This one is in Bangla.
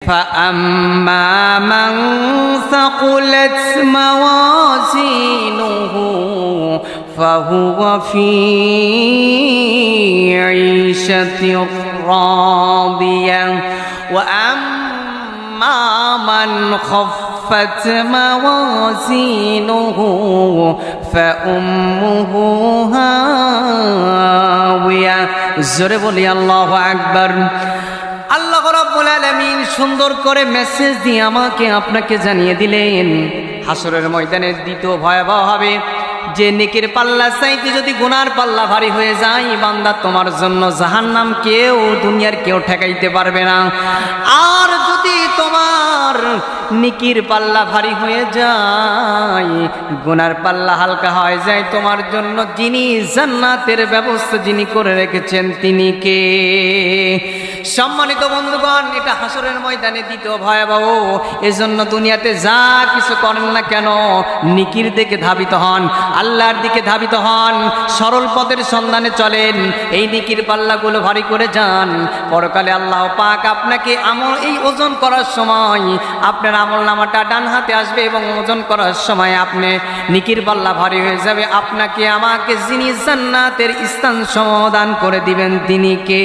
فأما من ثقلت موازينه فهو في عيشة راضية وأما من خفت موازينه فأمه هاوية জোরে বলি আল্লাহু আকবার। আল্লাহ রাব্বুল আলামিন সুন্দর করে মেসেজ দিয়ে আমাকে আপনাকে জানিয়ে দিলেন হাসরের ময়দানে দ্বিতীয় ভয়াবহ হবে যে নেকির পাল্লা চাইতে যদি গুনার পাল্লা ভারী হয়ে যায় বান্দা তোমার জন্য জাহান্নাম কেউ দুনিয়ার কেউ ঠেকাইতে পারবে না। আর যদি তোমার নেকির পাল্লা ভারী হয়ে যায় গুনার পাল্লা হালকা হয়ে যায় তোমার জন্য যিনি জান্নাতের ব্যবস্থা যিনি করে রেখেছেন তিনি কে? সম্মানিত বন্ধুগণ, এটা হাসরের ময়দানে দ্বিতীয় ভয়াবহ। এজন্য দুনিয়াতে যা কিছু করেন না কেন নেকির দিকে ধাবিত হন, আল্লাহর দিকে ধাবিত হন, সরল পথের সন্ধানে চলেন, এই নেকির পাল্লাগুলো ভারী করে যান। পরকালে আল্লাহ পাক আপনাকে এই ওজন করার সময় আপনার আমলনামাটা ডান হাতে আসবে এবং ওজন করার সময় আপনি নেকির পাল্লা ভারী হয়ে যাবে। আপনাকে আমাকে যিনি জান্নাতের স্থান সমাধান করে দিবেন তিনি কে?